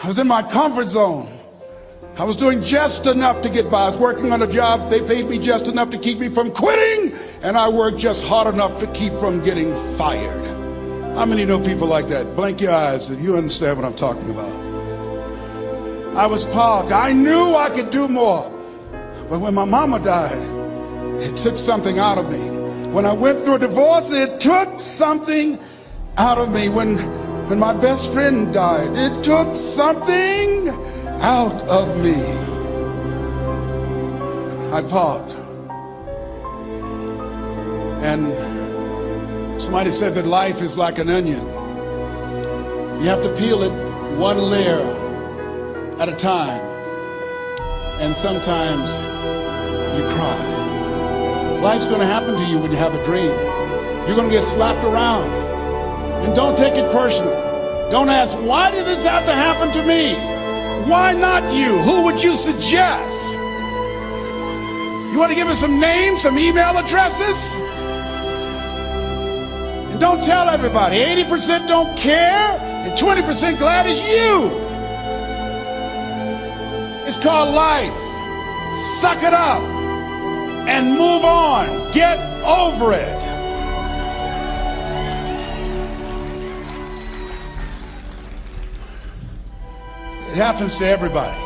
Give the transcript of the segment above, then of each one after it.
I was in my comfort zone. I was doing just enough to get by. I was working on a job. They paid me just enough to keep me from quitting, and I worked just hard enough to keep from getting fired. How many know people like that? Blink your eyes if you understand what I'm talking about. I was parked. I knew I could do more. But when my mama died, it took something out of me. When I went through a divorce, it took something out of me. When my best friend died, it took something out of me. I parked. And somebody said that life is like an onion. You have to peel it one layer at a time. And sometimes you cry. Life's going to happen to you when you have a dream. You're going to get slapped around. And don't take it personal. Don't ask, why did this have to happen to me? Why not you? Who would you suggest? You want to give us some names, some email addresses? And don't tell everybody. 80% don't care, and 20% glad it's you. It's called life. Suck it up and move on. Get over it. It happens to everybody.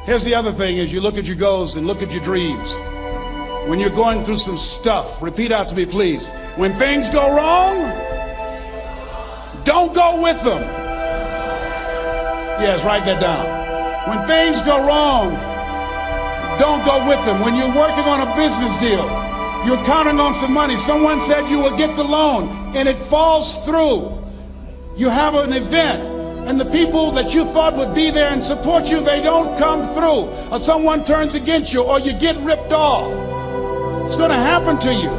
Here's the other thing: is you look at your goals and look at your dreams. When you're going through some stuff, repeat out to me, please. When things go wrong, don't go with them. Yes, write that down. When things go wrong, don't go with them. When you're working on a business deal, you're counting on some money. Someone said you will get the loan, and it falls through. You have an event, and the people that you thought would be there and support you, they don't come through. Or someone turns against you, or you get ripped off. It's going to happen to you.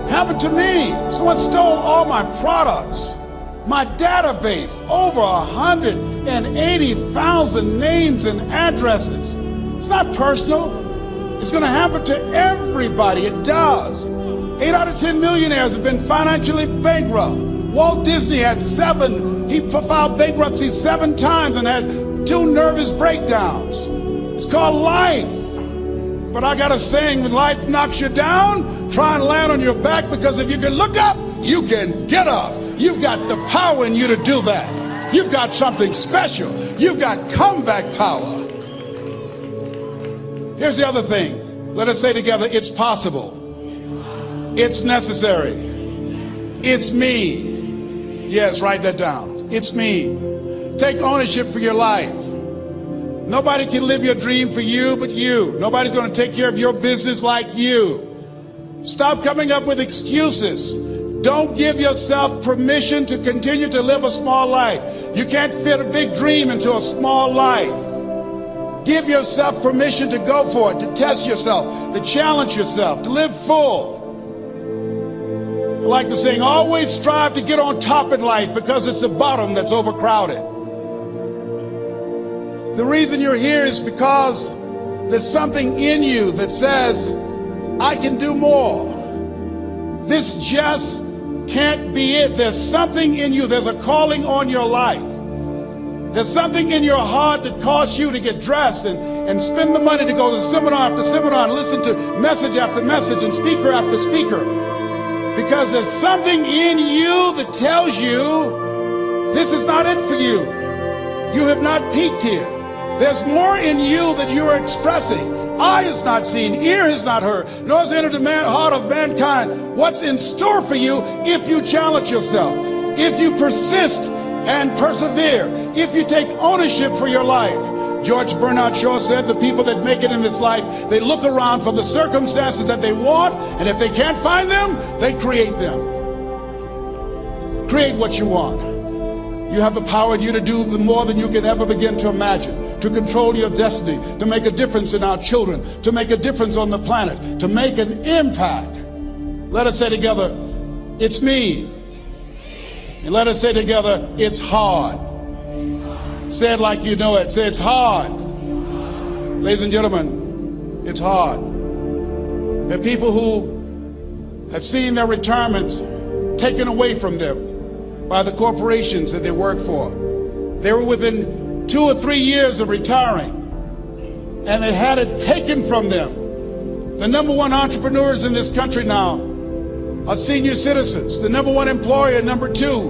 Happened to me. Someone stole all my products. My database, over 180,000 names and addresses. It's not personal. It's going to happen to everybody. It does. 8 out of 10 millionaires have been financially bankrupt. Walt Disney had 7. He filed bankruptcy 7 times and had 2 nervous breakdowns. It's called life. But I got a saying: when life knocks you down, try and land on your back, because if you can look up, you can get up. You've got the power in you to do that. You've got something special. You've got comeback power. Here's the other thing. Let us say together, it's possible. It's necessary. It's me. Yes, write that down. It's me. Take ownership for your life. Nobody can live your dream for you but you. Nobody's going to take care of your business like you. Stop coming up with excuses. Don't give yourself permission to continue to live a small life. You can't fit a big dream into a small life. Give yourself permission to go for it, to test yourself, to challenge yourself, to live full. I like the saying, always strive to get on top in life, because it's the bottom that's overcrowded. The reason you're here is because there's something in you that says, I can do more. This just can't be it. There's something in you. There's a calling on your life. There's something in your heart that caused you to get dressed and spend the money to go to seminar after seminar and listen to message after message and speaker after speaker. Because there's something in you that tells you this is not it for you. You have not peaked here. There's more in you that you are expressing. Eye has not seen, ear has not heard, nor has entered the heart of mankind what's in store for you if you challenge yourself, if you persist and persevere, if you take ownership for your life. George Bernard Shaw said the people that make it in this life, they look around for the circumstances that they want, and if they can't find them, they create them. Create what you want. You have the power in you to do more than you can ever begin to imagine, to control your destiny, to make a difference in our children, to make a difference on the planet, to make an impact. Let us say together, it's me. And let us say together, it's hard. Say it like you know it. Say, it's hard. Ladies and gentlemen, it's hard. There are people who have seen their retirements taken away from them by the corporations that they work for. They were within 2 or 3 years of retiring, and they had it taken from them. The number one entrepreneurs in this country now are senior citizens. The number one employer, number two,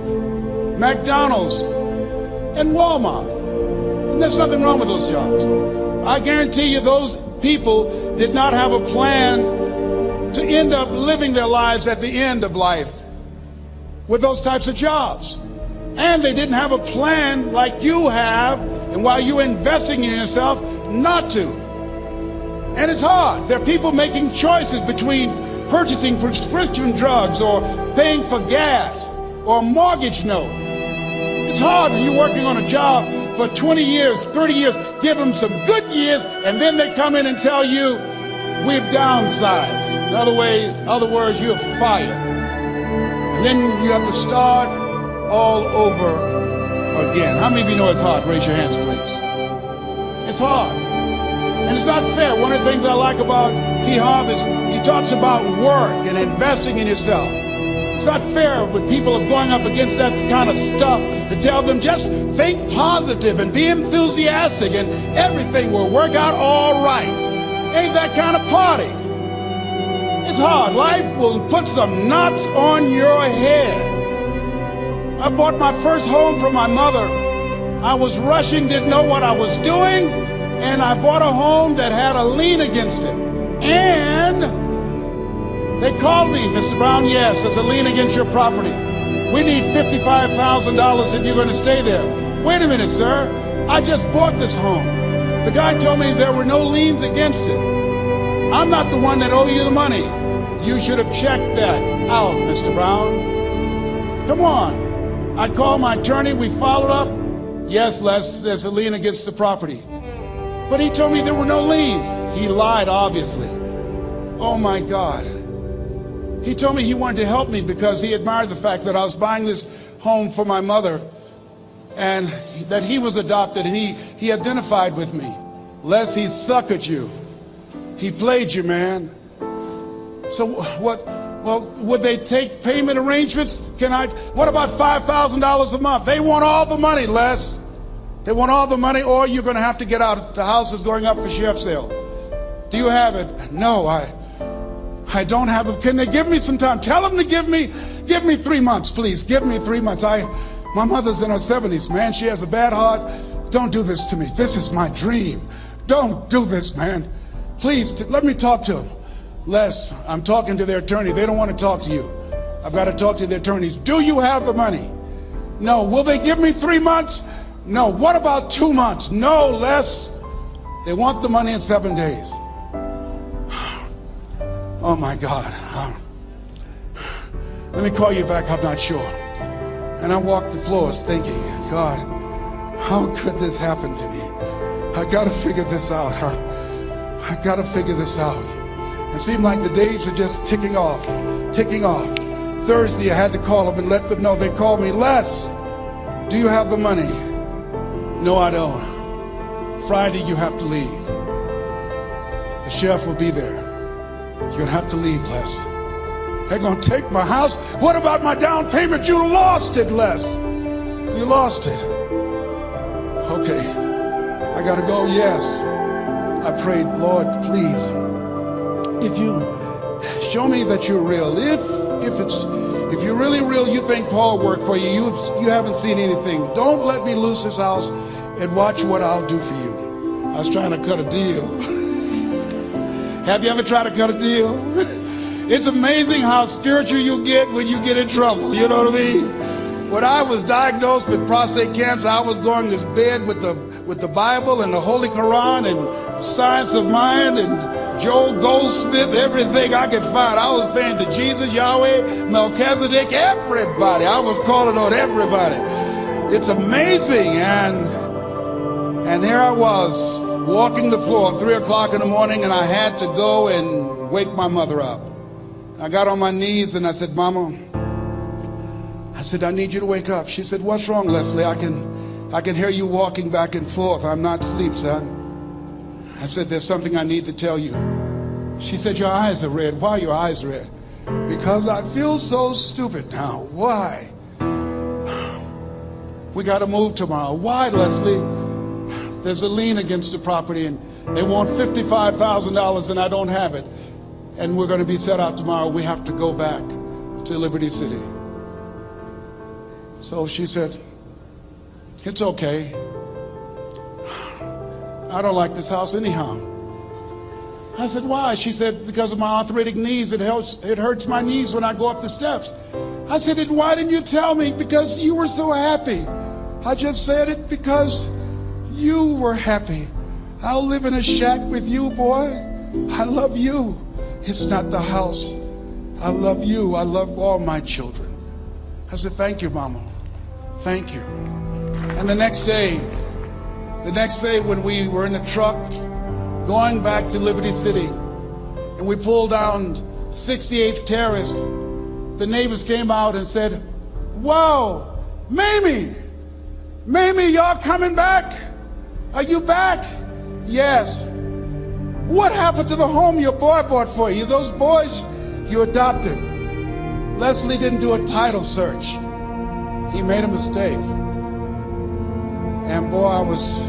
McDonald's and Walmart. And there's nothing wrong with those jobs. I guarantee you those people did not have a plan to end up living their lives at the end of life with those types of jobs. And they didn't have a plan like you have, and while you're investing in yourself, not to. And it's hard. There are people making choices between purchasing prescription drugs or paying for gas or a mortgage note. It's hard when you're working on a job for 20 years, 30 years, give them some good years, and then they come in and tell you, we've downsized. In other words, you're fired. And then you have to start all over again. How many of you know it's hard? Raise your hands, please. It's hard. And it's not fair. One of the things I like about T. Harv is he talks about work and investing in yourself. It's not fair when people are going up against that kind of stuff to tell them just think positive and be enthusiastic and everything will work out all right. Ain't that kind of party. It's hard. Life will put some knots on your head. I bought my first home for my mother. I was rushing, didn't know what I was doing, and I bought a home that had a lien against it. And they called me, Mr. Brown, yes, there's a lien against your property. We need $55,000 if you're going to stay there. Wait a minute, sir. I just bought this home. The guy told me there were no liens against it. I'm not the one that owe you the money. You should have checked that out, Mr. Brown. Come on. I called my attorney, we followed up. Yes, Les, there's a lien against the property. But he told me there were no liens. He lied, obviously. Oh my God. He told me he wanted to help me because he admired the fact that I was buying this home for my mother and that he was adopted, and he identified with me. Les, he suckered you. He played you, man. So what? Well, would they take payment arrangements? What about $5,000 a month? They want all the money, Les. They want all the money, or you're going to have to get out. The house is going up for sheriff's sale. Do you have it? No, I don't have it. Can they give me some time? Tell them to give me 3 months, please. Give me 3 months. My mother's in her 70s, man. She has a bad heart. Don't do this to me. This is my dream. Don't do this, man. Please, let me talk to them. Les, I'm talking to their attorney. They don't want to talk to you. I've got to talk to their attorneys. Do you have the money? No. Will they give me 3 months? No. What about 2 months? No, Les. They want the money in 7 days. Oh my God. Let me call you back. I'm not sure. And I walked the floors thinking, God, how could this happen to me? I got to figure this out. I got to figure this out. It seemed like the days were just ticking off. Thursday, I had to call them and let them know. They called me, Les, do you have the money? No, I don't. Friday, you have to leave. The sheriff will be there. You're going to have to leave, Les. They're going to take my house. What about my down payment? You lost it, Les. You lost it. Okay. I got to go, yes. I prayed, Lord, please, if you show me that you're real, if you're really real, you think Paul worked for you, you haven't seen anything. Don't let me lose this house and watch what I'll do for you. I was trying to cut a deal. Have you ever tried to cut a deal? It's amazing how spiritual you get when you get in trouble. You know what I mean? When I was diagnosed with prostate cancer, I was going to bed with the Bible and the Holy Quran and Science of Mind and Joel Goldsmith, everything I could find. I was praying to Jesus, Yahweh, Melchizedek, everybody. I was calling on everybody. It's amazing. And here I was walking the floor at 3 o'clock in the morning, and I had to go and wake my mother up. I got on my knees and I said, Mama, I said, I need you to wake up. She said, what's wrong, Leslie? I can hear you walking back and forth. I'm not asleep, son. I said, there's something I need to tell you. She said, your eyes are red. Why are your eyes red? Because I feel so stupid now. Why? we got to move tomorrow. Why, Leslie? There's a lien against the property and they want $55,000 and I don't have it. And we're going to be set out tomorrow. We have to go back to Liberty City. So she said, it's okay. I don't like this house anyhow. I said, why? She said, because of my arthritic knees, it hurts my knees when I go up the steps. I said, and why didn't you tell me? Because you were so happy. I just said it because you were happy. I'll live in a shack with you, boy. I love you. It's not the house. I love you. I love all my children. I said, thank you, Mama. Thank you. And the next day when we were in the truck going back to Liberty City and we pulled down 68th Terrace, the neighbors came out and said, wow, Mamie, y'all coming back? Are you back? Yes. What happened to the home your boy bought for you? Those boys you adopted. Leslie didn't do a title search. He made a mistake. And boy, I was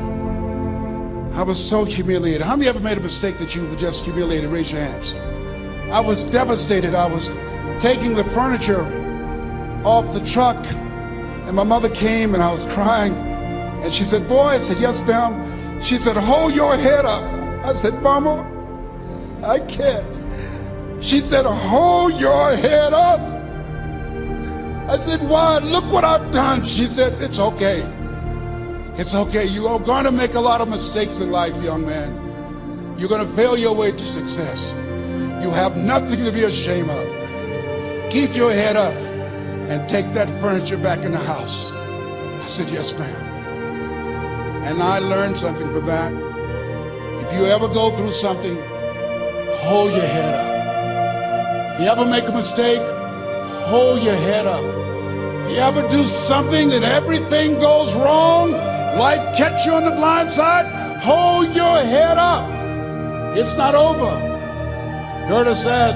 so humiliated. How many ever made a mistake that you were just humiliated? Raise your hands. I was devastated. I was taking the furniture off the truck and my mother came and I was crying and she said, boy, I said, yes, ma'am. She said, hold your head up. I said, Mama, I can't. She said, hold your head up. I said, why? Look what I've done. She said, it's okay. It's okay. You are going to make a lot of mistakes in life, young man. You're going to fail your way to success. You have nothing to be ashamed of. Keep your head up and take that furniture back in the house. I said, yes, ma'am. And I learned something from that. If you ever go through something, hold your head up. If you ever make a mistake, hold your head up. If you ever do something and everything goes wrong, life catch you on the blind side, hold your head up. It's not over. Goethe said,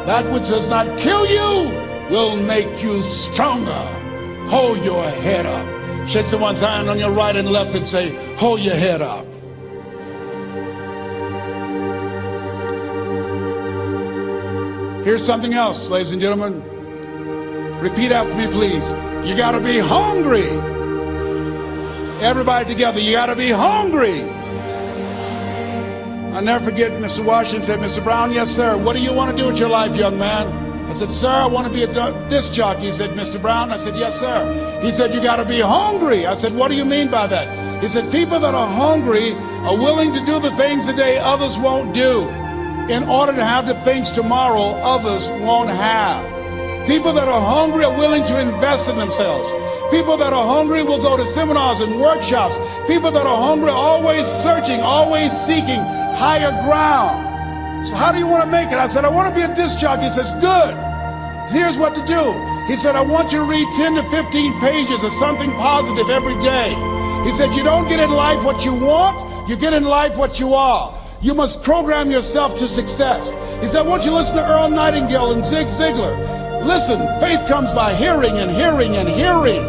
that which does not kill you will make you stronger. Hold your head up. Shake someone's hand on your right and left and say, hold your head up. Here's something else, ladies and gentlemen. Repeat after me, please. You gotta be hungry. Everybody together, you gotta be hungry. I'll never forget Mr. Washington said, Mr. Brown, yes, sir. What do you want to do with your life, young man? I said, sir, I want to be a disc jockey. He said, Mr. Brown? I said, yes, sir. He said, you got to be hungry. I said, what do you mean by that? He said, people that are hungry are willing to do the things today others won't do in order to have the things tomorrow others won't have. People that are hungry are willing to invest in themselves. People that are hungry will go to seminars and workshops. People that are hungry are always searching, always seeking higher ground. So how do you want to make it? I said, I want to be a disc jockey. He says, good. Here's what to do. He said, I want you to read 10 to 15 pages of something positive every day. He said, you don't get in life what you want, you get in life what you are. You must program yourself to success. He said, I want you to listen to Earl Nightingale and Zig Ziglar. Listen, faith comes by hearing and hearing and hearing.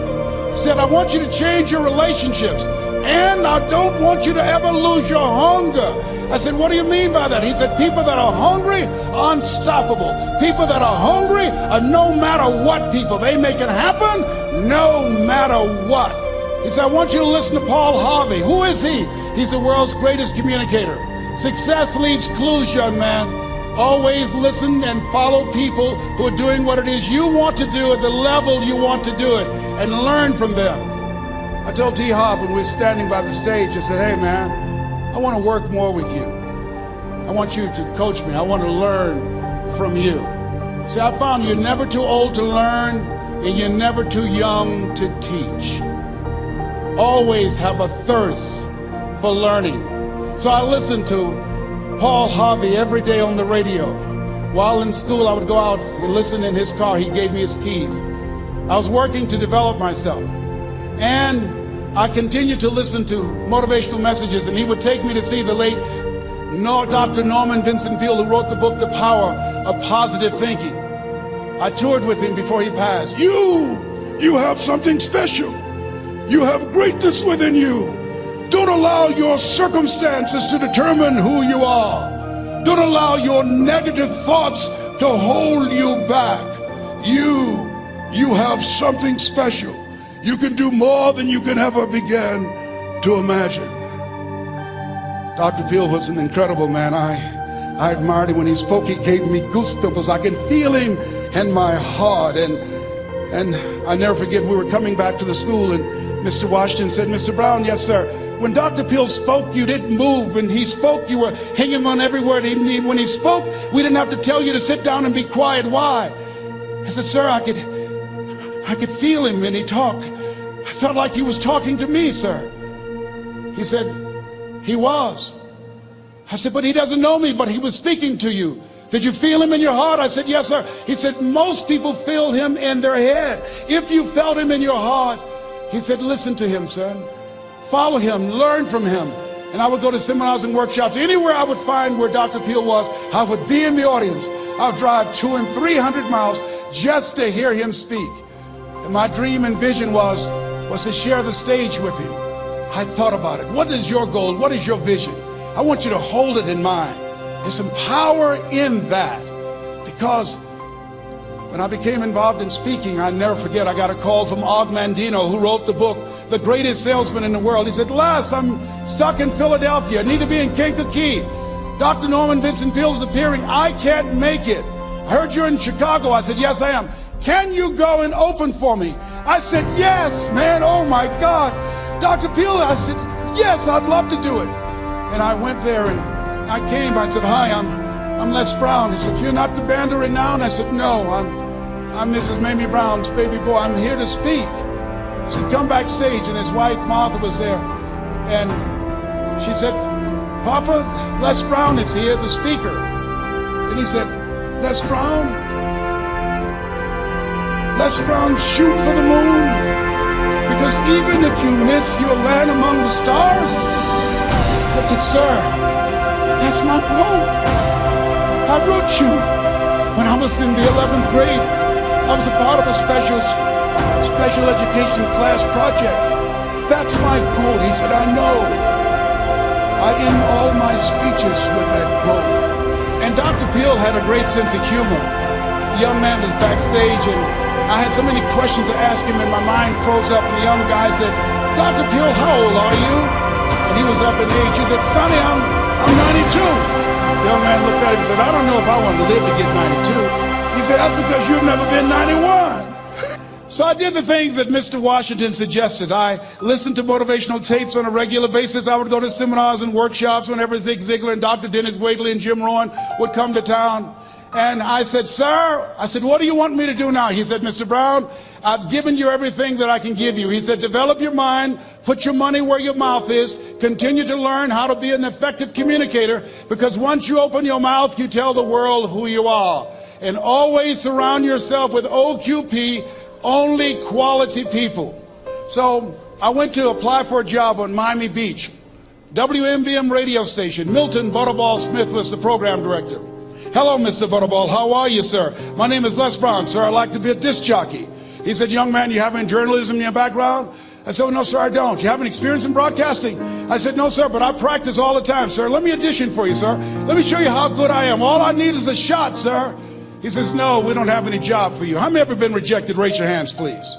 He said, I want you to change your relationships. And I don't want you to ever lose your hunger. I said, what do you mean by that? He said, people that are hungry are unstoppable. People that are hungry are no matter what people. They make it happen no matter what. He said, I want you to listen to Paul Harvey. Who is he? He's the world's greatest communicator. Success leaves clues, young man. Always listen and follow people who are doing what it is you want to do at the level you want to do it and learn from them. I told T. Hobb when we were standing by the stage, I said, hey man, I want to work more with you. I want you to coach me. I want to learn from you. See, I found you're never too old to learn and you're never too young to teach. Always have a thirst for learning. So I listened to Paul Harvey every day on the radio. While in school, I would go out and listen in his car. He gave me his keys. I was working to develop myself. And I continued to listen to motivational messages, and he would take me to see the late Dr. Norman Vincent Peale, who wrote the book, The Power of Positive Thinking. I toured with him before he passed. You You have something special. You have greatness within you. Don't allow your circumstances to determine who you are. Don't allow your negative thoughts to hold you back. You have something special. You can do more than you can ever begin to imagine. Dr. Peel was an incredible man. I admired him when he spoke. He gave me goosebumps. I can feel him in my heart. And I never forget, we were coming back to the school and Mr. Washington said, Mr. Brown, yes, sir. When Dr. Peel spoke, you didn't move. When he spoke, you were hanging on every word. When he spoke, we didn't have to tell you to sit down and be quiet. Why? I said, sir, I could feel him when he talked. I felt like he was talking to me, sir. He said, he was. I said, but he doesn't know me, but he was speaking to you. Did you feel him in your heart? I said, yes, sir. He said, most people feel him in their head. If you felt him in your heart, he said, listen to him, son. Follow him, learn from him. And I would go to seminars and workshops. Anywhere I would find where Dr. Peel was, I would be in the audience. I would drive 200 and 300 miles just to hear him speak. And my dream and vision was to share the stage with him. I thought about it. What is your goal? What is your vision? I want you to hold it in mind. There's some power in that. Because when I became involved in speaking, I never forget, I got a call from Og Mandino, who wrote the book, The Greatest Salesman in the World. He said, Les, I'm stuck in Philadelphia. I need to be in Kankakee. Dr. Norman Vincent Peale is appearing. I can't make it. I heard you're in Chicago. I said, yes, I am. Can you go and open for me? I said, yes, man. Oh, my God. Dr. Peale, I said, yes, I'd love to do it. And I went there and I came. I said, hi, I'm Les Brown. He said, you're not the band of renown? I said, no, I'm Mrs. Mamie Brown's baby boy. I'm here to speak. He said, come backstage. And his wife, Martha, was there. And she said, Papa, Les Brown is here, the speaker. And he said, Les Brown, shoot for the moon. Because even if you miss, you'll land among the stars. I said, sir, that's my quote. I wrote you when I was in the 11th grade. I was a part of a special education class project. That's my quote. He said, I know. I end all my speeches with that quote. And Dr. Peel had a great sense of humor. The young man was backstage, and I had so many questions to ask him, and my mind froze up, and the young guy said, Dr. Peel, how old are you? And he was up in age. He said, Sonny, I'm 92. The young man looked at him and said, I don't know if I want to live to get 92. He said, that's because you've never been 91. So I did the things that Mr. Washington suggested. I listened to motivational tapes on a regular basis. I would go to seminars and workshops whenever Zig Ziglar and Dr. Dennis Wagley and Jim Rohn would come to town. And I said, sir, what do you want me to do now? He said, Mr. Brown, I've given you everything that I can give you. He said, develop your mind, put your money where your mouth is, continue to learn how to be an effective communicator, because once you open your mouth, you tell the world who you are. And always surround yourself with OQP, only quality people. So I went to apply for a job on Miami Beach. WMBM radio station. Milton Butterball Smith was the program director. Hello, Mr. Butterball. How are you, sir? My name is Les Brown, sir. I'd like to be a disc jockey. He said, young man, you have any journalism in your background? I said, oh, no, sir, I don't. You have any experience in broadcasting? I said, no, sir, but I practice all the time, sir. Let me audition for you, sir. Let me show you how good I am. All I need is a shot, sir. He says, no, we don't have any job for you. How many ever been rejected? Raise your hands, please.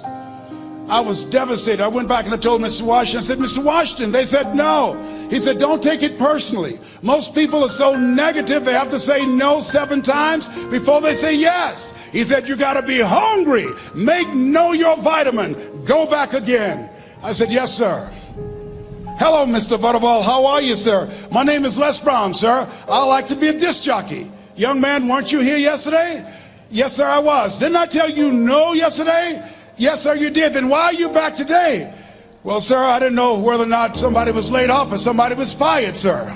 I was devastated. I went back and I told Mr. Washington, I said, Mr. Washington, they said no. He said, don't take it personally. Most people are so negative, they have to say no 7 times before they say yes. He said, you got to be hungry. Know your vitamin. Go back again. I said, yes, sir. Hello, Mr. Butterball. How are you, sir? My name is Les Brown, sir. I like to be a disc jockey. Young man, weren't you here yesterday? Yes, sir, I was. Didn't I tell you no yesterday? Yes, sir, you did. Then why are you back today? Well, sir, I didn't know whether or not somebody was laid off or somebody was fired, sir.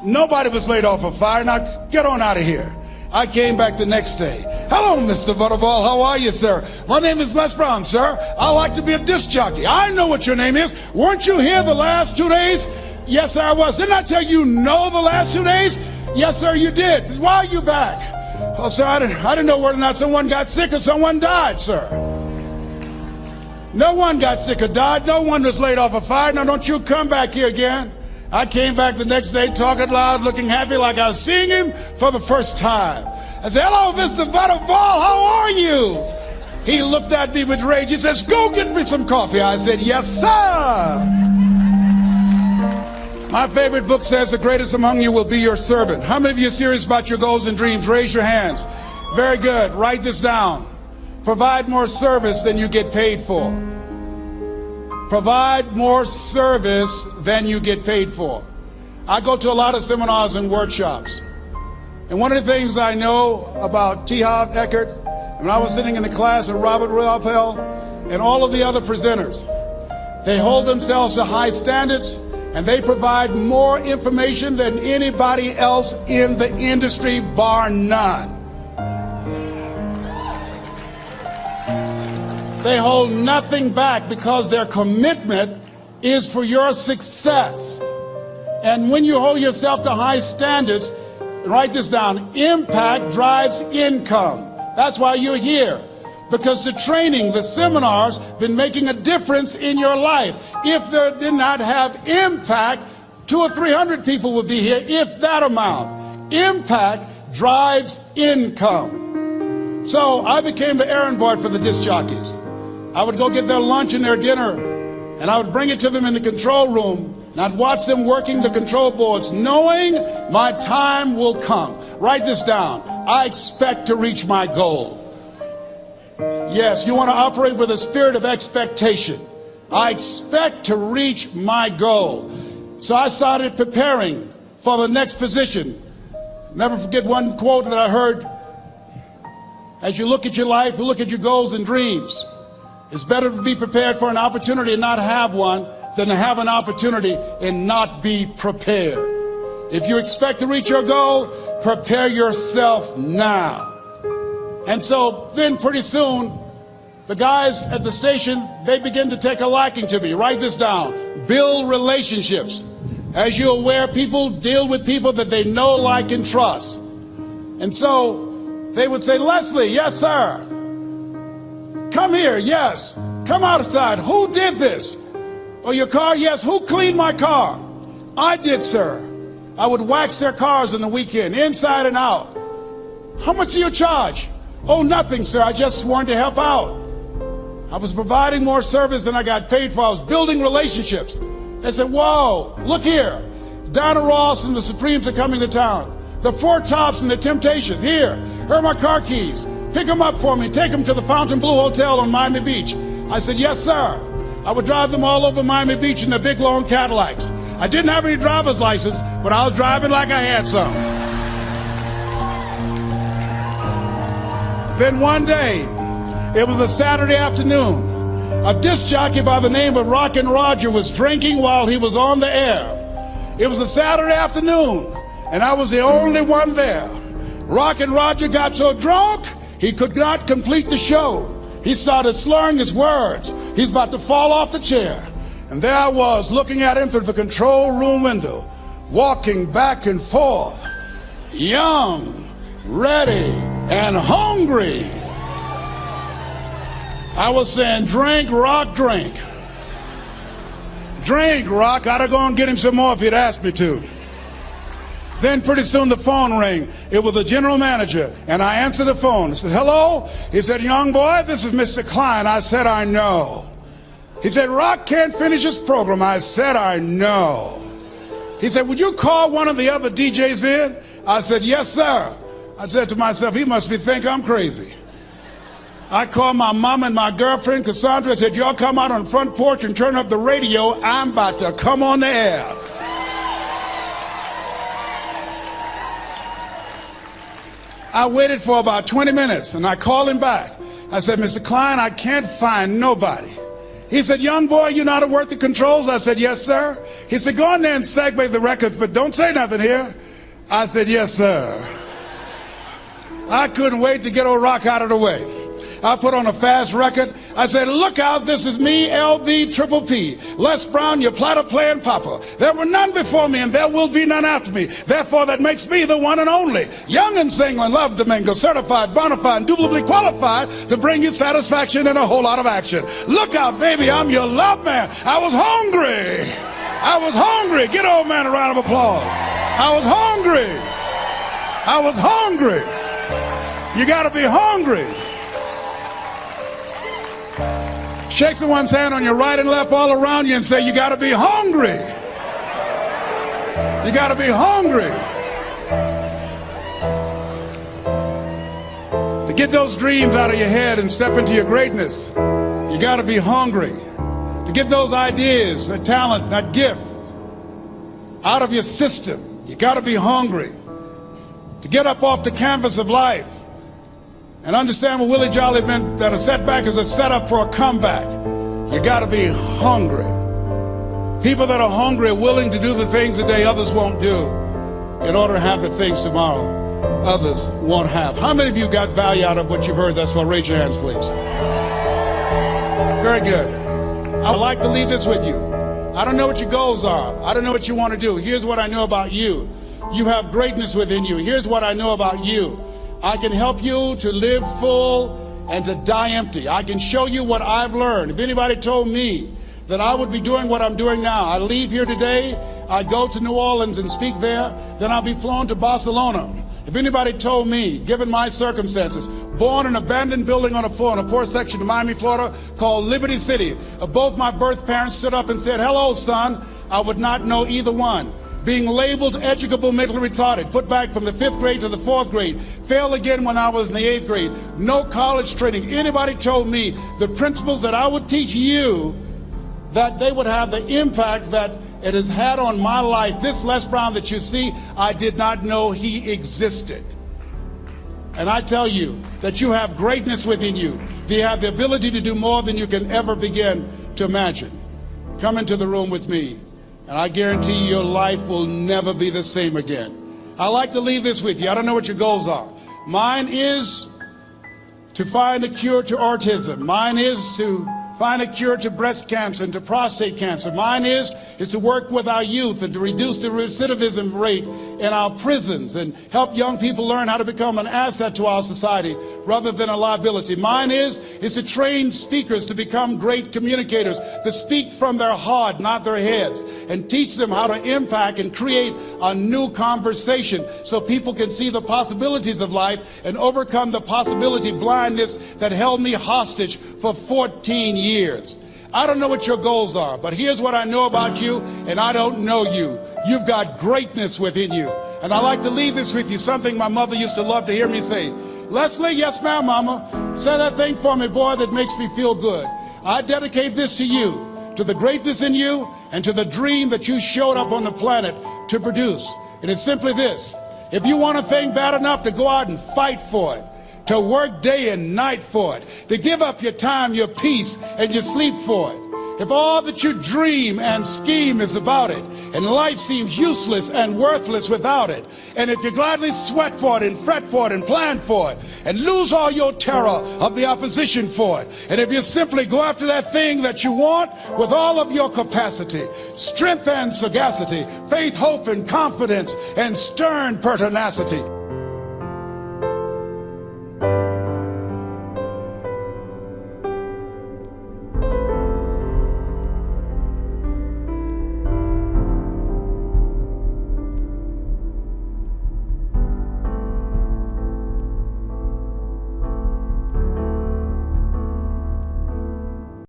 Nobody was laid off or fired. Now, get on out of here. I came back the next day. Hello, Mr. Butterball. How are you, sir? My name is Les Brown, sir. I like to be a disc jockey. I know what your name is. Weren't you here the last 2 days? Yes, sir, I was. Didn't I tell you no the last 2 days? Yes, sir, you did. Why are you back? Oh, sir, I didn't know whether or not someone got sick or someone died, sir. No one got sick or died. No one was laid off a fire. Now don't you come back here again. I came back the next day talking loud, looking happy like I was seeing him for the first time. I said, hello, Mr. Butterball, how are you? He looked at me with rage. He says, go get me some coffee. I said, yes, sir. My favorite book says, the greatest among you will be your servant. How many of you are serious about your goals and dreams? Raise your hands. Very good. Write this down. Provide more service than you get paid for. Provide more service than you get paid for. I go to a lot of seminars and workshops. And one of the things I know about T. Harv Eckert, when I was sitting in the class with Robert Ruppel and all of the other presenters, they hold themselves to high standards and they provide more information than anybody else in the industry, bar none. They hold nothing back because their commitment is for your success. And when you hold yourself to high standards, write this down, impact drives income. That's why you're here. Because the training, the seminars, been making a difference in your life. If there did not have impact, 200 or 300 people would be here, if that amount. Impact drives income. So I became the errand boy for the disc jockeys. I would go get their lunch and their dinner, and I would bring it to them in the control room, and I'd watch them working the control boards, knowing my time will come. Write this down. I expect to reach my goal. Yes, you want to operate with a spirit of expectation. I expect to reach my goal. So I started preparing for the next position. Never forget one quote that I heard. As you look at your life, you look at your goals and dreams. It's better to be prepared for an opportunity and not have one than to have an opportunity and not be prepared. If you expect to reach your goal, prepare yourself now. And so then pretty soon, the guys at the station, they begin to take a liking to me. Write this down. Build relationships. As you're aware, people deal with people that they know, like, and trust. And so they would say, Leslie, yes, sir. Come here, yes. Come outside. Who did this? Oh, your car? Yes. Who cleaned my car? I did, sir. I would wax their cars on the weekend, inside and out. How much do you charge? Oh, nothing, sir. I just sworn to help out. I was providing more service than I got paid for. I was building relationships. They said, whoa, look here. Donna Ross and the Supremes are coming to town. The Four Tops and the Temptations. Here are my car keys. Pick them up for me. Take them to the Fontainebleau Hotel on Miami Beach. I said, yes, sir. I would drive them all over Miami Beach in their big, long Cadillacs. I didn't have any driver's license, but I was driving like I had some. Then one day, it was a Saturday afternoon, a disc jockey by the name of Rockin' Roger was drinking while he was on the air. It was a Saturday afternoon, and I was the only one there. Rockin' Roger got so drunk, he could not complete the show. He started slurring his words. He's about to fall off the chair. And there I was, looking at him through the control room window, walking back and forth, young, ready, and hungry. I was saying, drink, Rock, drink. Drink, Rock. I'd have gone and get him some more if he'd asked me to. Then pretty soon the phone rang. It was the general manager, and I answered the phone. I said, hello? He said, young boy, this is Mr. Klein. I said, I know. He said, Rock can't finish his program. I said, I know. He said, would you call one of the other DJs in? I said, yes, sir. I said to myself, he must be think I'm crazy. I called my mom and my girlfriend, Cassandra. I said, y'all come out on the front porch and turn up the radio. I'm about to come on the air. I waited for about 20 minutes, and I called him back. I said, Mr. Klein, I can't find nobody. He said, young boy, you know how to work the controls? I said, yes, sir. He said, go in there and segue the records, but don't say nothing here. I said, yes, sir. I couldn't wait to get old Rock out of the way. I put on a fast record. I said, look out, this is me, LB Triple P, Les Brown, your platter playing papa. There were none before me and there will be none after me. Therefore, that makes me the one and only. Young and single and love to mingle, certified, bona fide, indubitably qualified to bring you satisfaction and a whole lot of action. Look out, baby, I'm your love man. I was hungry. I was hungry. Get old man a round of applause. I was hungry. I was hungry. You got to be hungry. Shake someone's hand on your right and left all around you and say, you got to be hungry. You got to be hungry. To get those dreams out of your head and step into your greatness, you got to be hungry. To get those ideas, that talent, that gift out of your system, you got to be hungry. To get up off the canvas of life and understand what Willie Jolly meant, that a setback is a setup for a comeback. You got to be hungry. People that are hungry are willing to do the things today others won't do in order to have the things tomorrow others won't have. How many of you got value out of what you've heard thus far? Raise your hands, please. Very good. I'd like to leave this with you. I don't know what your goals are. I don't know what you want to do. Here's what I know about you. You have greatness within you. Here's what I know about you. I can help you to live full and to die empty. I can show you what I've learned. If anybody told me that I would be doing what I'm doing now, I leave here today, I go to New Orleans and speak there, then I'll be flown to Barcelona. If anybody told me, given my circumstances, born in an abandoned building on a floor in a poor section of Miami, Florida, called Liberty City, both my birth parents stood up and said, hello, son, I would not know either one. Being labeled educable mentally retarded, put back from the 5th grade to the 4th grade, failed again when I was in the 8th grade, no college training. Anybody told me the principles that I would teach you, that they would have the impact that it has had on my life. This Les Brown that you see, I did not know he existed. And I tell you that you have greatness within you. You have the ability to do more than you can ever begin to imagine. Come into the room with me, and I guarantee you your life will never be the same again. I like to leave this with you. I don't know what your goals are. Mine is to find a cure to autism. Mine is to find a cure to breast cancer and to prostate cancer. Mine is to work with our youth and to reduce the recidivism rate in our prisons and help young people learn how to become an asset to our society rather than a liability. Mine is to train speakers to become great communicators, to speak from their heart, not their heads, and teach them how to impact and create a new conversation so people can see the possibilities of life and overcome the possibility blindness that held me hostage for 14 years. I don't know what your goals are, but here's what I know about you, and I don't know you. You've got greatness within you. And I like to leave this with you, something my mother used to love to hear me say. Leslie, yes ma'am, mama. Say that thing for me, boy, that makes me feel good. I dedicate this to you, to the greatness in you, and to the dream that you showed up on the planet to produce. And it's simply this. If you want a thing bad enough to go out and fight for it, to work day and night for it, to give up your time, your peace, and your sleep for it. If all that you dream and scheme is about it, and life seems useless and worthless without it, and if you gladly sweat for it and fret for it and plan for it, and lose all your terror of the opposition for it, and if you simply go after that thing that you want with all of your capacity, strength and sagacity, faith, hope, and confidence, and stern pertinacity,